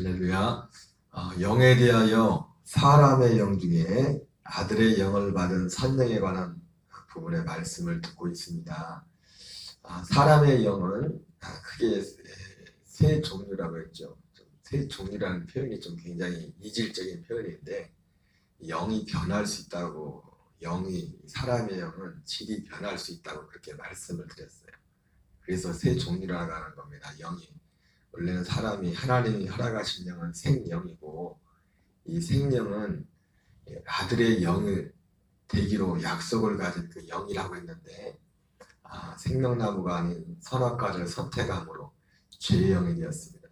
할렐루야. 영에 대하여 사람의 영 중에 아들의 영을 받은 성령에 관한 부분의 말씀을 듣고 있습니다. 사람의 영은 크게 세 종류라고 했죠. 세 종류라는 표현이 좀 굉장히 이질적인 표현인데, 영이 변할 수 있다고, 사람의 영은 질이 변할 수 있다고 그렇게 말씀을 드렸어요. 그래서 세 종류라고 하는 겁니다. 영이. 원래는 사람이 하나님이 허락하신 영은 생영이고, 이 생영은 아들의 영을 되기로 약속을 가진 그 영이라고 했는데, 생명나무가 아닌 선악과를 선택함으로 죄의 영이 되었습니다.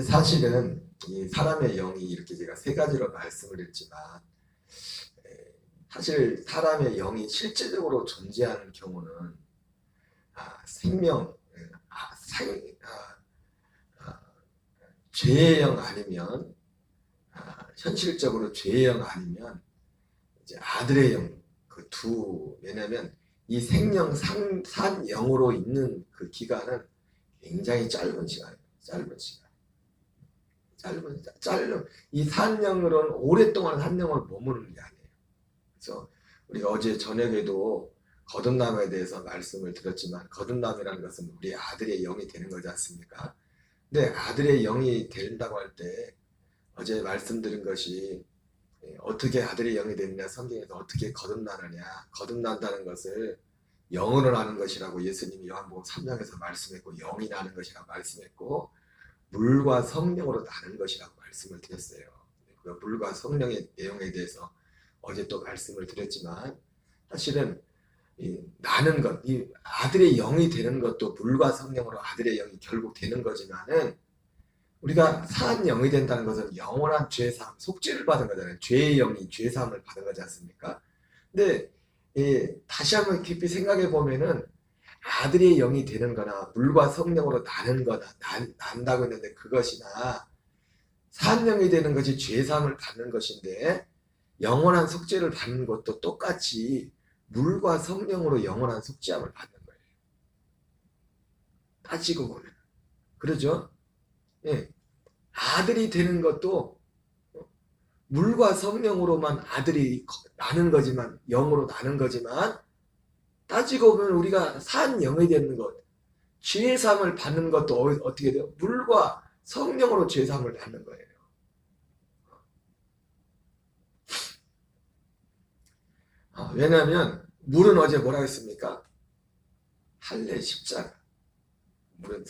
사실은 이 사람의 영이 이렇게 제가 세 가지로 말씀을 했지만, 사실 사람의 영이 실질적으로 존재하는 경우는 죄의 영 아니면 현실적으로 죄의 영 아니면 이제 아들의 영, 왜냐면 이 생명 산 영으로 있는 그 기간은 굉장히 짧은 시간이에요. 짧은 이 산 영으로는 오랫동안 산 영으로 머무르는 게 아니에요. 그래서 우리가 어제 저녁에도 거듭남에 대해서 말씀을 드렸지만, 거듭남이라는 것은 우리 아들의 영이 되는 거지 않습니까? 근데 아들의 영이 된다고 할 때 어제 말씀드린 것이 어떻게 아들의 영이 되느냐, 성경에서 어떻게 거듭나느냐, 거듭난다는 것을 영으로 나는 것이라고 예수님이 요한복음 3장에서 말씀했고, 영이 나는 것이라고 말씀했고, 물과 성령으로 나는 것이라고 말씀을 드렸어요. 그 물과 성령의 내용에 대해서 어제 또 말씀을 드렸지만, 사실은 나는 것, 이 아들의 영이 되는 것도 물과 성령으로 아들의 영이 결국 되는 거지만은, 우리가 산 영이 된다는 것은 영원한 죄사함, 속죄를 받은 거잖아요. 죄의 영이 죄사함을 받은 거지 않습니까? 근데 다시 한번 깊이 생각해 보면은 아들의 영이 되는 거나 물과 성령으로 나는 거나 난다고 했는데, 그것이나 산 영이 되는 것이 죄사함을 받는 것인데, 영원한 속죄를 받는 것도 똑같이 물과 성령으로 영원한 속죄함을 받는 거예요. 따지고 보면. 그러죠? 예. 아들이 되는 것도 물과 성령으로만 아들이 나는 거지만, 영으로 나는 거지만, 따지고 보면 우리가 산 영이 되는 것, 죄사함을 받는 것도 어떻게 돼요? 물과 성령으로 죄사함을 받는 거예요. 왜냐하면 물은 어제 뭐라고 했습니까? 할례 십자가. 물은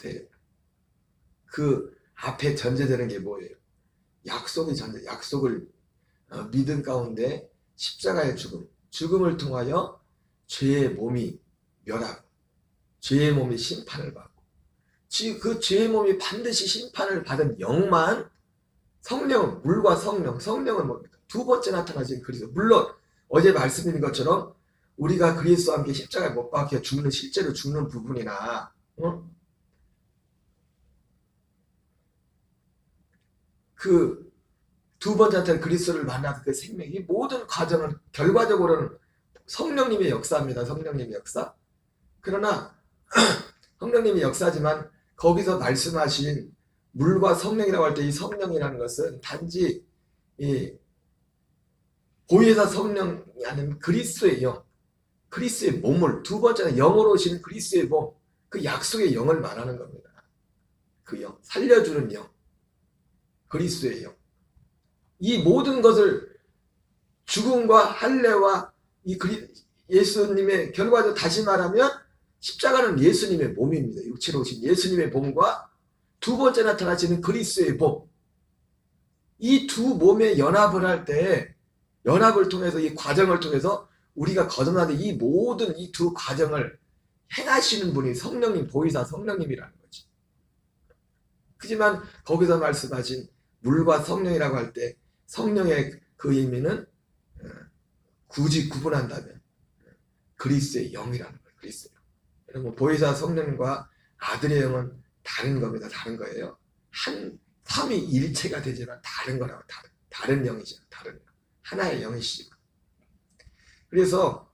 그 앞에 전제되는 게 뭐예요? 약속을 믿음 가운데 십자가의 죽음을 통하여 죄의 몸이 멸하고 죄의 몸이 심판을 받고, 그 죄의 몸이 반드시 심판을 받은 영만, 성령은 물과 성령은 뭡니까? 두 번째 나타나신 그리스도. 물론 어제 말씀드린 것처럼 우리가 그리스도와 함께 십자가에 못 박혀 실제로 죽는 부분이나, 그 두 번째 나타난 그리스도를 만나서 그 생명이, 모든 과정은 결과적으로는 성령님의 역사입니다. 성령님의 역사. 그러나 성령님의 역사지만, 거기서 말씀하신 물과 성령이라고 할 때 이 성령이라는 것은 단지 보혜사 성령이 아닌 그리스도의 영, 그리스도의 몸을, 두 번째는 영으로 오시는 그리스도의 몸, 그 약속의 영을 말하는 겁니다. 그 영, 살려주는 영, 그리스도의 영. 이 모든 것을 죽음과 할례와 예수님의 결과적으로 다시 말하면 십자가는 예수님의 몸입니다. 육체로 오신 예수님의 몸과 두 번째 나타나시는 그리스도의 몸, 이 두 몸의 연합을 할 때, 연합을 통해서, 이 과정을 통해서 우리가 거듭나는 이 모든 이 두 과정을 행하시는 분이 성령님, 보혜사 성령님이라는 거지. 하지만 거기서 말씀하신 물과 성령이라고 할 때 성령의 그 의미는 굳이 구분한다면 그리스도의 영이라는 거예요. 그리스도의 영. 여러분, 보혜사 성령과 아들의 영은 다른 겁니다. 다른 거예요. 삼위일체가 되지만 다른 거라고. 다른 영이죠. 다른 영. 하나의 영이시고. 그래서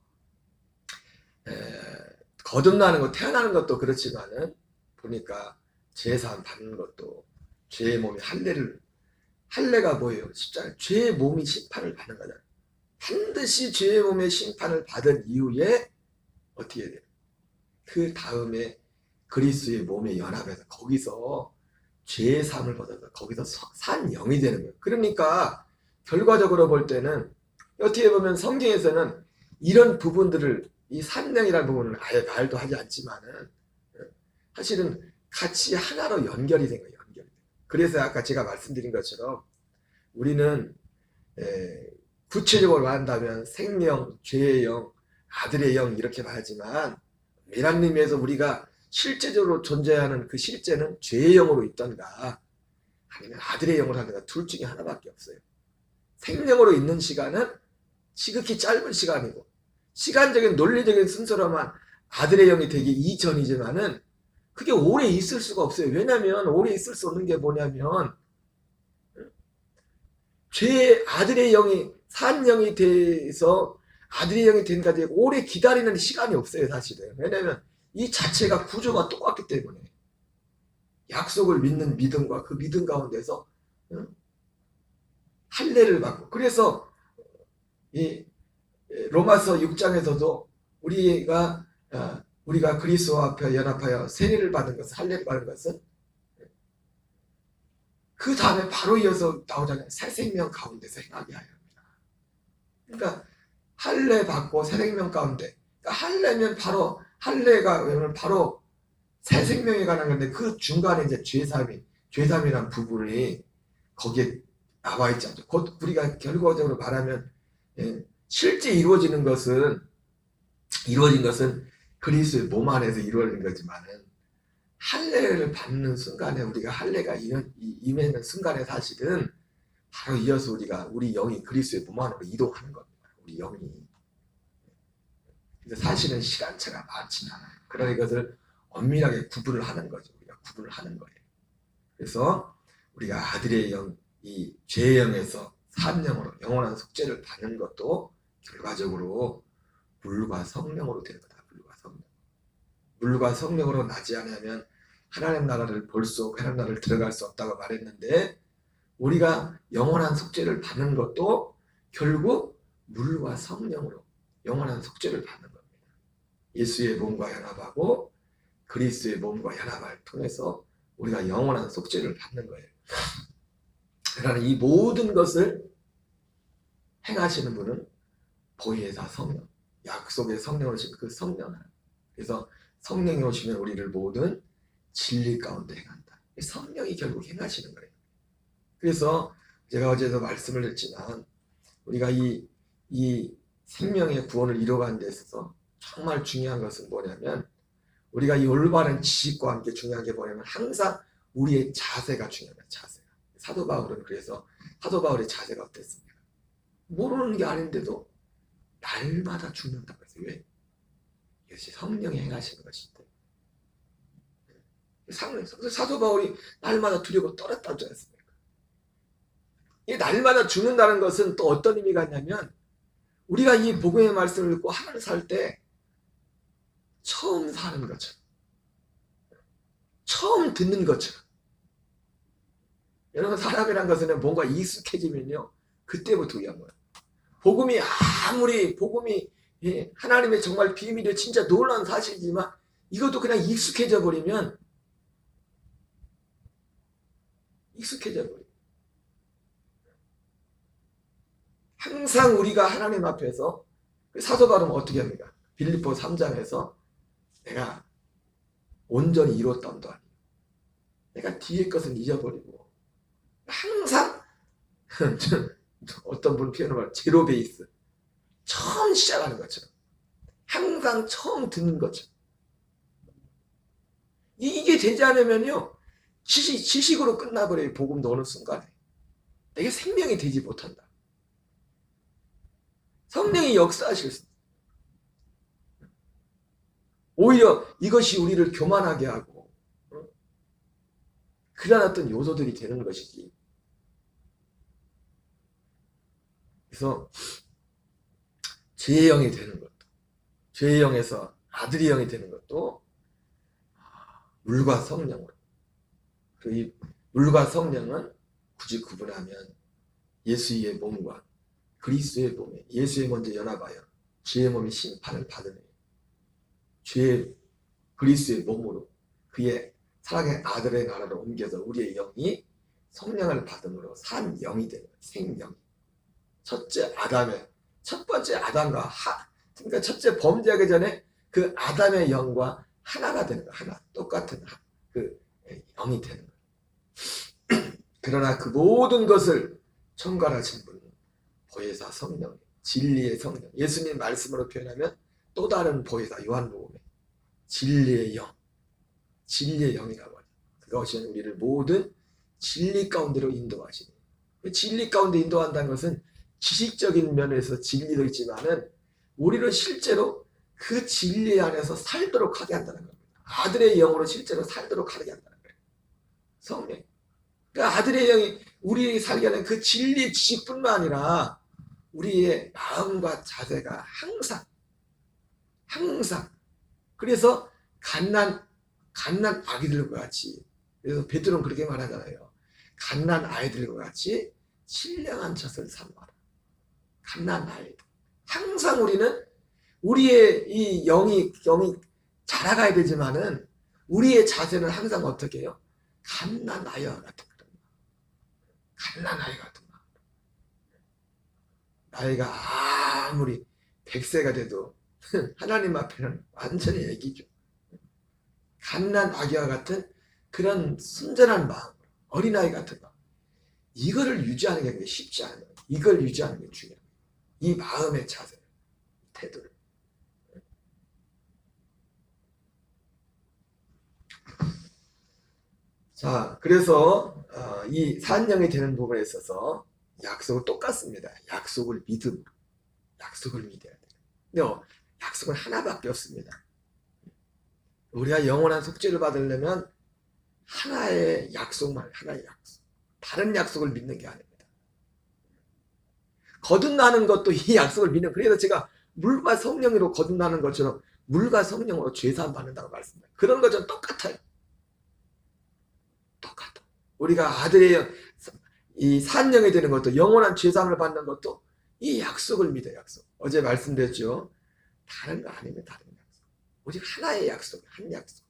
거듭나는 것, 태어나는 것도 그렇지만은 보니까 제사함 받는 것도, 죄의 몸이 할례를 할례가 뭐예요? 십자가. 죄의 몸이 심판을 받는 거잖아요. 반드시 죄의 몸의 심판을 받은 이후에 어떻게 해야 돼요? 그 다음에 그리스도의 몸에 연합해서 거기서 죄의 삶을 받아서 거기서 산 영이 되는 거예요. 그러니까 결과적으로 볼 때는 어떻게 보면 성경에서는 이런 부분들을 이 산영이라는 부분을 아예 말도 하지 않지만은 사실은 같이 하나로 연결이 된 거예요. 연결이. 그래서 아까 제가 말씀드린 것처럼 우리는 구체적으로 말한다면 생명, 죄의 영, 아들의 영 이렇게 말하지만 이런 의미에서 우리가 실제적으로 존재하는 그 실제는 죄의 영으로 있던가 아니면 아들의 영으로 하든가 둘 중에 하나밖에 없어요. 생명으로 있는 시간은 지극히 짧은 시간이고 시간적인 논리적인 순서로만 아들의 영이 되기 이전이지만은 그게 오래 있을 수가 없어요. 왜냐하면 오래 있을 수 없는 게 뭐냐면 죄의 아들의 영이 산 영이 돼서 아들의 영이 된 까지 오래 기다리는 시간이 없어요. 사실은. 왜냐하면 이 자체가 구조가 똑같기 때문에 약속을 믿는 믿음과 그 믿음 가운데서 할례를 받고 그래서 이 로마서 6장에서도 우리가 그리스도와 앞에 연합하여 세례를 받은 것은 할례를 받은 것은 그 다음에 바로 이어서 나오잖아요. 새 생명 가운데서 행하게 하여 합니다. 그러니까 할례 받고 새 생명 가운데 그러니까 할례면 바로 할례가 왜냐면 바로 새 생명에 관한 건데 그 중간에 이제 죄삼이라는 부분이 거기에 나와 있지 않죠. 곧 우리가 결과적으로 말하면 실제 이루어진 것은 그리스도의 몸 안에서 이루어진 거지만은 할례를 받는 순간에 우리가 할례가 임하는 순간에 사실은 바로 이어서 우리 영이 그리스도의 몸 안으로 이동하는 겁니다. 우리 영이. 근데 사실은 시간차가 많지는 않아요. 그러나 이것을 엄밀하게 구분을 하는 거죠. 우리가 구분을 하는 거예요. 그래서 우리가 아들의 영, 이 죄의 영에서 산 영으로 영원한 속죄를 받는 것도 결과적으로 물과 성령으로 되는 거다. 물과 성령. 물과 성령으로 나지 않으면 하나님 나라를 볼 수 없고 하나님 나라를 들어갈 수 없다고 말했는데 우리가 영원한 속죄를 받는 것도 결국 물과 성령으로 영원한 속죄를 받는 겁니다. 예수의 몸과 연합하고 그리스도의 몸과 연합을 통해서 우리가 영원한 속죄를 받는 거예요. 그러나 이 모든 것을 행하시는 분은 보혜사 성령, 약속의 성령을 오시는 그 성령. 그래서 성령이 오시면 우리를 모든 진리 가운데 행한다. 성령이 결국 행하시는 거예요. 그래서 제가 어제도 말씀을 했지만 우리가 이 생명의 구원을 이뤄가는 데 있어서 정말 중요한 것은 뭐냐면 우리가 이 올바른 지식과 함께 중요한 게 뭐냐면 항상 우리의 자세가 중요합니다. 자세가. 사도 바울은 그래서 사도 바울의 자세가 어땠습니까? 모르는 게 아닌데도 날마다 죽는다고 해서 왜? 이것이 성령이 행하시는 것인데 사도 바울이 날마다 두려고 떨었다지 않습니까? 이 날마다 죽는다는 것은 또 어떤 의미가 있냐면 우리가 이 복음의 말씀을 듣고 하루를 살 때 처음 사는 것처럼 처음 듣는 것처럼 여러분 사람이란 것은 뭔가 익숙해지면요 그때부터 위한 거예요. 복음이 하나님의 정말 비밀이 진짜 놀라운 사실이지만 이것도 그냥 익숙해져 버리면 항상 우리가 하나님 앞에서 사도 바울은 어떻게 합니까? 빌립보 3장에서 내가 온전히 이뤘던도 아니고 내가 뒤의 것은 잊어버리고 항상 어떤 분 표현을 말하면 제로 베이스 처음 시작하는 것처럼 항상 처음 듣는 것처럼 이게 되지 않으면요 지식으로 끝나버려요. 복음도 어느 순간에 내게 생명이 되지 못한다. 성령이 역사하실 수 오히려 이것이 우리를 교만하게 하고 그런 어떤 요소들이 되는 것이지. 그래서 죄의 영이 되는 것도 죄의 영에서 아들의 영이 되는 것도 물과 성령으로 이 물과 성령은 굳이 구분하면 예수의 몸과 그리스도의 몸에 예수의 먼저 연합하여 죄의 몸의 심판을 받으며 죄의 그리스도의 몸으로 그의 사랑의 아들의 나라로 옮겨서 우리의 영이 성령을 받음으로 산 영이 되는 생명. 첫 번째 아담과 그러니까 첫째 범죄하기 전에 그 아담의 영과 하나가 되는 거, 하나 똑같은 그 영이 되는 거. 그러나 그 모든 것을 총괄하신 분은 보혜사 성령, 진리의 성령. 예수님 말씀으로 표현하면 또 다른 보혜사 요한복음에 진리의 영, 진리의 영이라고 하죠. 그것이 우리를 모든 진리 가운데로 인도하시는. 진리 가운데 인도한다는 것은 지식적인 면에서 진리도 있지만은 우리를 실제로 그 진리 안에서 살도록 하게 한다는 겁니다. 아들의 영으로 실제로 살도록 하게 한다는 거예요. 성령. 그러니까 아들의 영이 우리 살게 하는 그 진리 지식뿐만 아니라 우리의 마음과 자세가 항상 그래서 갓난 아기들과 같이, 그래서 베드로는 그렇게 말하잖아요. 갓난 아이들과 같이 신령한 젖을 삼아라. 갓난 아이들. 항상 우리는 우리의 이 영이 자라가야 되지만은 우리의 자세는 항상 어떻게 해요? 갓난 아이와 같은 그런 갓난 아이 같은 마음. 나이가 아무리 100세가 돼도 하나님 앞에는 완전히 애기죠. 갓난 아기와 같은 그런 순전한 마음, 어린아이 같은 마음. 이거를 유지하는 게 쉽지 않아요. 이걸 유지하는 게 중요해요. 이 마음의 자세, 태도를. 자, 그래서 이 산영이 되는 부분에 있어서 약속은 똑같습니다. 약속을 믿어야 돼요. 근데 약속은 하나밖에 없습니다. 우리가 영원한 속죄를 받으려면 하나의 약속만, 하나의 약속. 다른 약속을 믿는 게 아닙니다. 거듭나는 것도 이 약속을 믿는, 그래서 제가 물과 성령으로 거듭나는 것처럼 물과 성령으로 죄사함 받는다고 말씀드려요. 그런 것처럼 똑같아요. 똑같아. 우리가 아들의 이 산영이 되는 것도, 영원한 죄사함을 받는 것도 이 약속을 믿어요. 약속. 어제 말씀드렸죠. 다른 거 아닙니다. 다른 약속. 오직 하나의 약속, 한 약속.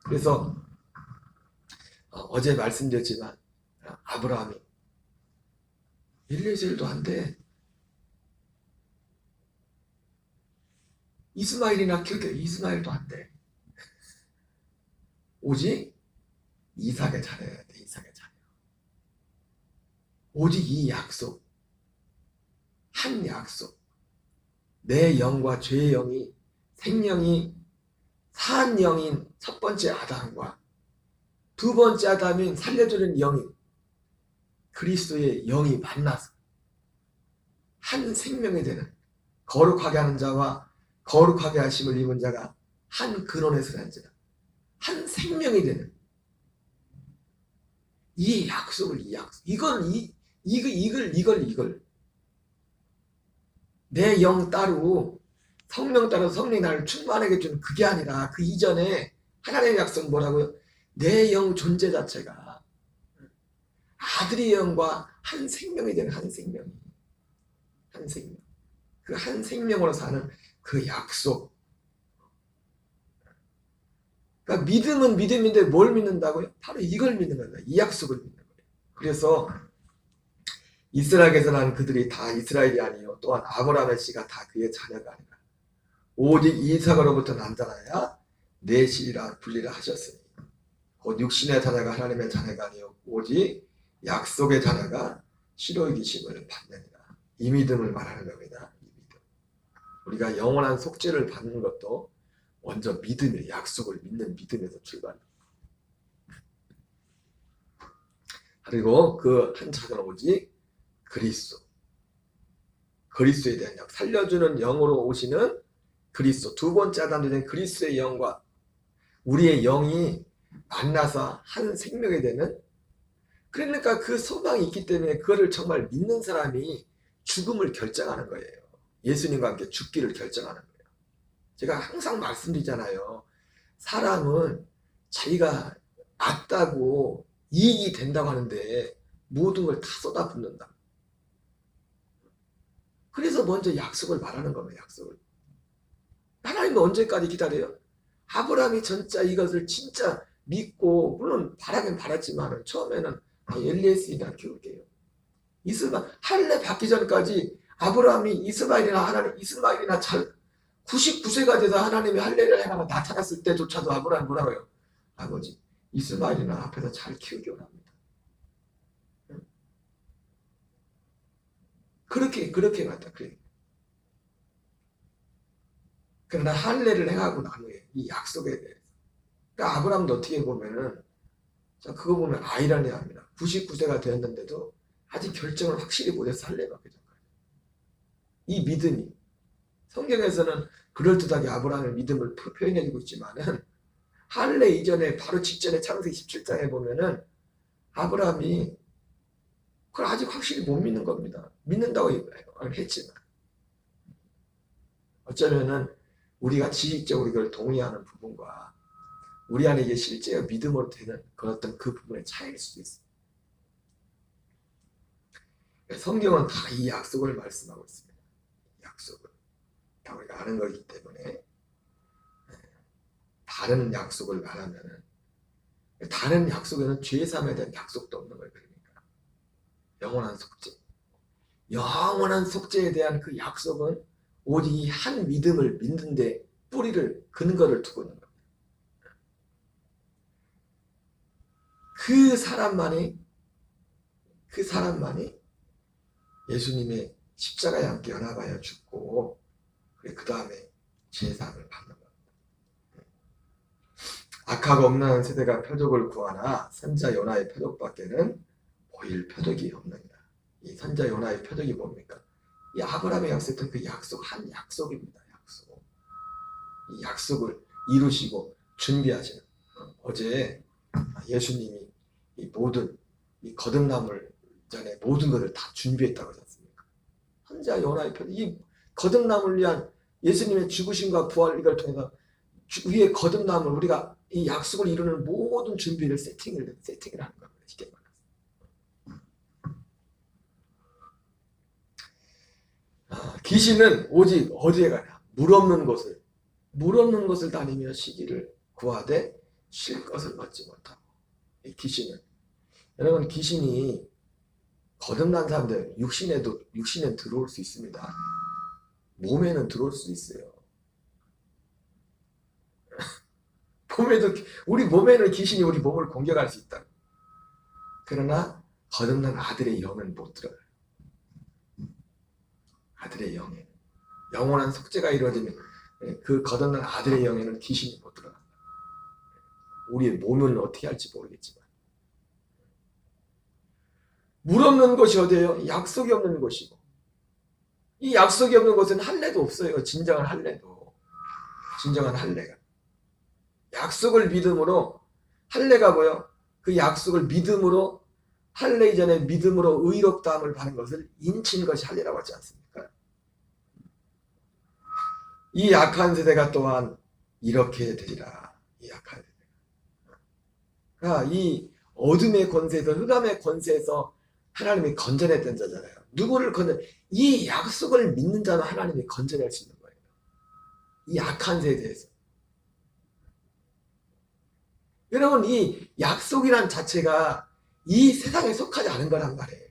그래서 어제 말씀드렸지만 아브라함이 엘리에셀도 안 돼. 이스마엘이나 켜게 이스마엘도 안 돼. 오직 이삭의 자녀야 돼. 이삭의 자녀. 오직 이 약속, 한 약속. 내 영과 죄의 영이, 생명이 산 영인 첫 번째 아담과 두 번째 아담인 살려주는 영이, 그리스도의 영이 만나서 한 생명이 되는, 거룩하게 하는 자와 거룩하게 하심을 입은 자가 한 근원에서 난지라 한 생명이 되는 이 약속을, 이걸 내 영 따로 성령 따라 성령이 나를 충만하게 주는 그게 아니라 그 이전에 하나님의 약속은 뭐라고요? 내 영 존재 자체가 아들의 영과 한 생명이 되는, 한 생명. 그 한 생명으로 사는 그 약속. 그러니까 믿음은 믿음인데 뭘 믿는다고요? 바로 이걸 믿는 거예요. 이 약속을 믿는 거예요. 그래서 이스라엘에서 난 그들이 다 이스라엘이 아니요 또한 아브라함의 씨가 다 그의 자녀가 아니라 오직 이삭으로부터 난 자라야 내 씨라 분리라 하셨으니 곧 육신의 자녀가 하나님의 자녀가 아니요 오직 약속의 자녀가 실로 이기심을 받느니라. 이 믿음을 말하는 겁니다. 이 믿음. 우리가 영원한 속죄를 받는 것도 먼저 믿음의 약속을 믿는 믿음에서 출발합니다. 그리고 그 한 자녀는 오직 그리스도에 대한 영, 살려주는 영으로 오시는 그리스도, 두 번째 아담 된 그리스도의 영과 우리의 영이 만나서 한 생명이 되는, 그러니까 그 소망이 있기 때문에 그거를 정말 믿는 사람이 죽음을 결정하는 거예요. 예수님과 함께 죽기를 결정하는 거예요. 제가 항상 말씀드리잖아요. 사람은 자기가 맞다고 이익이 된다고 하는데 모든 걸 다 쏟아붓는다. 그래서 먼저 약속을 말하는 겁니다. 약속을. 하나님은 언제까지 기다려요? 아브라함이 진짜 이것을 진짜 믿고, 물론 바라긴 바랐지만 처음에는 엘리에스이나 키울게요. 할례 받기 전까지 아브라함이 이스마엘이나 99세가 돼서 하나님이 할례를 해라고 나타났을 때조차도 아브라함이 뭐라고 해요? 아버지, 이스마엘이나 앞에서 잘 키우기 원합니다. 그렇게 맞다. 그래. 그러나 할례를 행하고 난 후에 이 약속에 대해서. 그러니까 아브라함도 어떻게 보면은, 그거 보면 아이러니합니다. 99세가 되었는데도 아직 결정을 확실히 못해서 할례 받기 전까지. 이 믿음이, 성경에서는 그럴듯하게 아브라함의 믿음을 표현해주고 있지만은, 할례 이전에 바로 직전에 창세기 17장에 보면은 아브라함이 그걸 아직 확실히 못 믿는 겁니다. 믿는다고 했지만 어쩌면은 우리가 지식적으로 이걸 동의하는 부분과 우리 안에 이게 실제 믿음으로 되는 어떤 그 부분의 차이일 수도 있습니다. 성경은 다 이 약속을 말씀하고 있습니다. 약속을 다 우리가 아는 거기 때문에 다른 약속을 말하면은, 다른 약속에는 죄사함에 대한 약속도 없는 거예요. 그러니까 영원한 속죄, 영원한 속죄에 대한 그 약속은 오직 이 한 믿음을 믿는데 뿌리를, 근거를 두고 있는 겁니다. 그 사람만이 예수님의 십자가에 함께 연합하여 죽고 그 다음에 제사함을 받는 겁니다. 악하고 없는 세대가 표적을 구하나 선자 요나의 표적밖에는 보일 표적이 없느니라. 이 선자 요나의 표적이 뭡니까? 이 아브라함의 약속했던 그 약속, 한 약속입니다. 약속. 이 약속을 이루시고 준비하시는. 어제 예수님이 이 모든 이 거듭남을 전에 모든 것을 다 준비했다고 하지 않습니까? 선자 요나의 표적, 이 거듭남을 위한 예수님의 죽으심과 부활, 이걸 통해서 위에 거듭남을, 우리가 이 약속을 이루는 모든 준비를 세팅을 하는 겁니다. 쉽게 말해서. 귀신은 오직 어디에 가냐? 물 없는 곳을 다니며 시기를 구하되 쉴 것을 얻지 못하고. 이 귀신은, 여러분, 귀신이 거듭난 사람들 육신에 들어올 수 있습니다. 몸에는 들어올 수 있어요. 우리 몸에는 귀신이 우리 몸을 공격할 수 있다. 그러나 거듭난 아들의 영은 못 들어가요. 아들의 영에 영원한 속죄가 이루어지면 그 거듭난 아들의 영에는 귀신이 못 들어간다. 우리의 몸은 어떻게 할지 모르겠지만, 물 없는 곳이 어디예요? 약속이 없는 곳이고, 이 약속이 없는 곳은 할례도 없어요. 진정한 할례가. 약속을 믿음으로, 할례가 뭐요? 그 약속을 믿음으로, 할례 이전에 믿음으로 의롭다함을 받는 것을 인치는 것이 할례라고 하지 않습니까? 이 악한 세대가 또한 이렇게 되리라. 이 악한 세대가. 그러니까 이 어둠의 권세에서, 흑암의 권세에서 하나님이 건져냈던 자잖아요. 누구를 이 약속을 믿는 자는 하나님이 건져낼 수 있는 거예요. 이 악한 세대에서. 여러분, 이 약속이란 자체가 이 세상에 속하지 않은 거란 말이에요.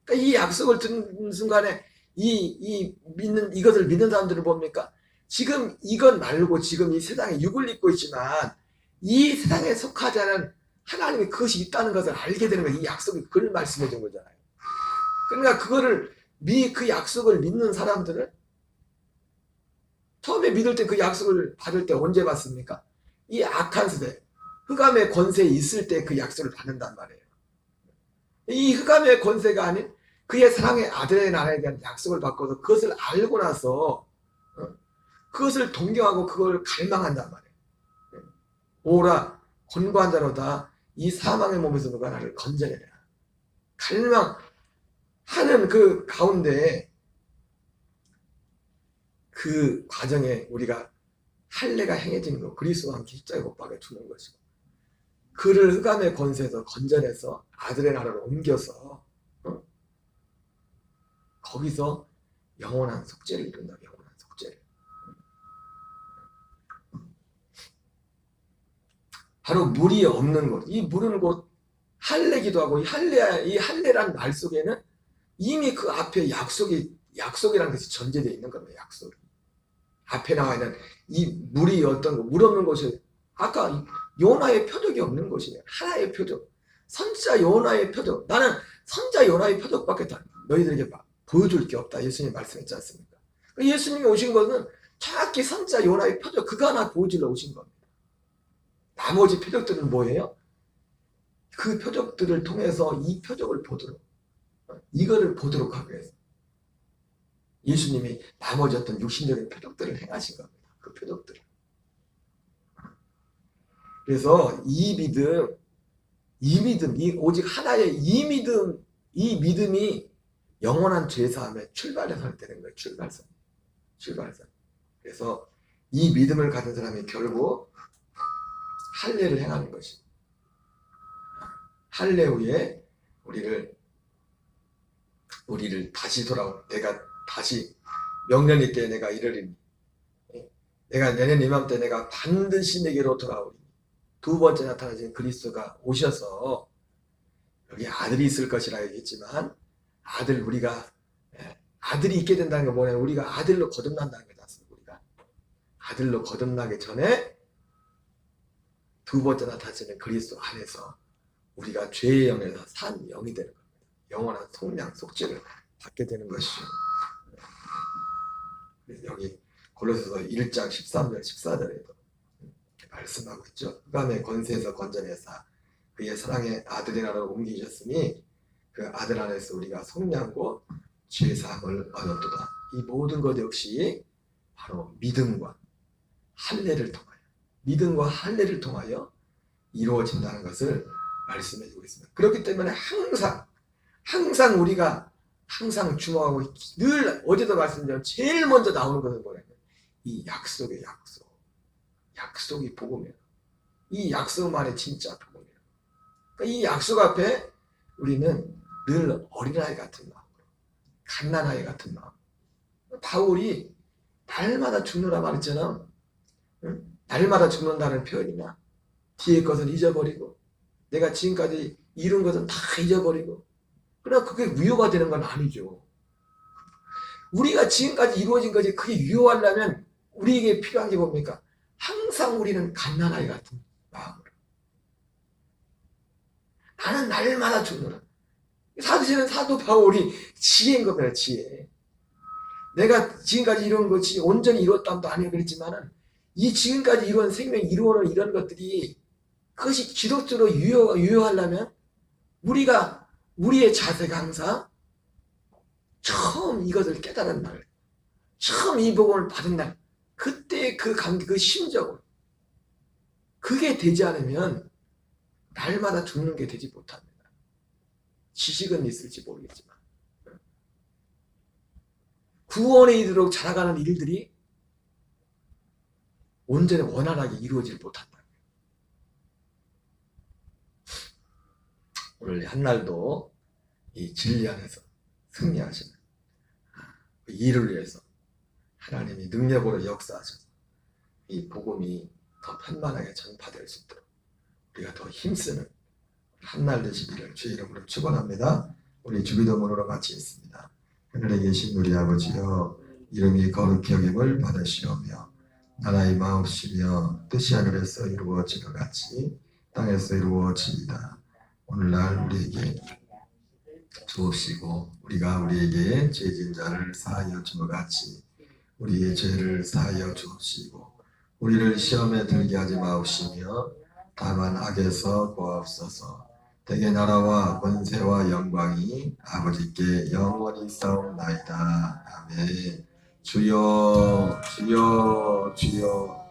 그러니까 이 약속을 듣는 순간에 이것을 믿는 사람들을 봅니까? 지금 이것 말고 지금 이 세상에 육을 입고 있지만 이 세상에 속하지 않은 하나님이 그것이 있다는 것을 알게 되는 거예요. 이 약속이 그걸 말씀해 준 거잖아요. 그러니까 그 약속을 믿는 사람들은 처음에 믿을 때 그 약속을 받을 때 언제 받습니까? 이 악한 세대, 흑암의 권세에 있을 때 그 약속을 받는단 말이에요. 이 흑암의 권세가 아닌 그의 사랑의 아들의 나라에 대한 약속을 받고서 그것을 알고 나서 그것을 동경하고 그걸 갈망한단 말이에요. 오라 권고한 자로다 이 사망의 몸에서 누가 나를 건져내라. 갈망하는 그 가운데 그 과정에 우리가 할례가 행해지는 거, 그리스도와 함께 십자가에 못 박혀 죽는 것이고, 그를 흑암의 권세에서 건져내서 아들의 나라로 옮겨서 거기서 영원한 속죄를 이룬다. 영원한 속죄를. 바로 물이 없는 곳. 이 물은 곧 할례기도 하고 이 할례란 말 속에는 이미 그 앞에 약속이라는 것이 전제되어 있는 겁니다. 약속. 앞에 나와 있는 이 물이 어떤 거, 물 없는 곳이 아까 요나의 표적이 없는 곳이에요. 하나의 표적. 선자 요나의 표적. 나는 선자 요나의 표적밖에 너희들에게 보여줄 게 없다. 예수님이 말씀했지 않습니까? 예수님이 오신 것은 정확히 선자 요나의 표적 그거 하나 보여주러 오신 겁니다. 나머지 표적들은 뭐예요? 그 표적들을 통해서 이 표적을 보도록 이거를 보도록 하기 위해서 예수님이 나머지 어떤 육신적인 표적들을 행하신 겁니다. 그 표적들을. 그래서 이 믿음, 오직 하나의 이 믿음이 영원한 죄사함의 출발선이 되는 거예요. 출발선. 그래서 이 믿음을 가진 사람이 결국 할례를 행하는 것이. 할례 후에 우리를 다시 내가 다시 명년이 때 내가 이르리니 내가 내년 이맘때 내가 반드시 내게로 돌아오리니 두 번째 나타나신 그리스도가 오셔서 여기 아들이 있을 것이라 얘기했지만 아들이 있게 된다는 게 뭐냐면 우리가 아들로 거듭난다는 거다. 우리가 아들로 거듭나기 전에 두 번째 나타나시는 그리스도 안에서 우리가 죄의 영에서 산 영이 되는 겁니다. 영원한 속량, 속죄를 받게 되는 것이죠. 여기 골로새서 1장 13절, 14절에도 말씀하고 있죠. 흑암의 권세에서 건져내사 그의 사랑의 아들의 나라로 옮기셨으니 그 아들 안에서 우리가 속량고 죄사함을 얻었도다. 이 모든 것 역시 바로 믿음과 할례를 통하여 이루어진다는 것을 말씀해 주고 있습니다. 그렇기 때문에 항상 우리가 주목하고 늘 어제도 말씀드렸지만 제일 먼저 나오는 것은 뭐냐면 이 약속이 복음이에요. 이 약속만이 진짜 복음이에요. 그러니까 이 약속 앞에 우리는 늘 어린아이 같은 마음으로 갓난아이 같은 마음. 바울이 날마다 죽느라 말했잖아. 날마다 죽는다는 표현이나 뒤의 것은 잊어버리고 내가 지금까지 이룬 것은 다 잊어버리고 그러나 그게 유효가 되는 건 아니죠. 우리가 지금까지 이루어진 것이 그게 유효하려면 우리에게 필요한 게 뭡니까? 항상 우리는 갓난아이 같은 마음으로 나는 날마다 죽노라. 사실은 사도 바울이 지혜인 겁니다. 지혜. 내가 지금까지 이룬 것이 온전히 이루었다도 아니고 그랬지만은 이 지금까지 이루어진 생명 이루어놓은 이런 것들이 그것이 지속적으로 유효하려면 우리의 자세가 항상 처음 이것을 깨달은 날, 처음 이 복음을 받은 날, 그때 그 심정을 그게 되지 않으면 날마다 죽는 게 되지 못합니다. 지식은 있을지 모르겠지만 구원에 이르도록 자라가는 일들이 온전히 원활하게 이루어지지 못한다. 오늘 한날도 이 진리 안에서 승리하시는 그 일을 위해서 하나님이 능력으로 역사하셔서 이 복음이 더 편만하게 전파될 수 있도록 우리가 더 힘쓰는 한날 되시기를 주의 이름으로 축원합니다. 우리 주기도문으로 같이 있습니다. 하늘에 계신 우리 아버지여 이름이 거룩히 여김을 받으시오며 나라의 마옵시며 뜻이 하늘에서 이루어지는 것 같이 땅에서 이루어지이다. 오늘날 우리에게 주옵시고 우리가 우리에게 죄진 자를 사하여 주것 같이 우리의 죄를 사하여 주옵시고 우리를 시험에 들게 하지 마옵시며 다만 악에서 구하옵소서. 대개 나라와 권세와 영광이 아버지께 영원히 있사옵나이다. 아멘. 주여 주여 주여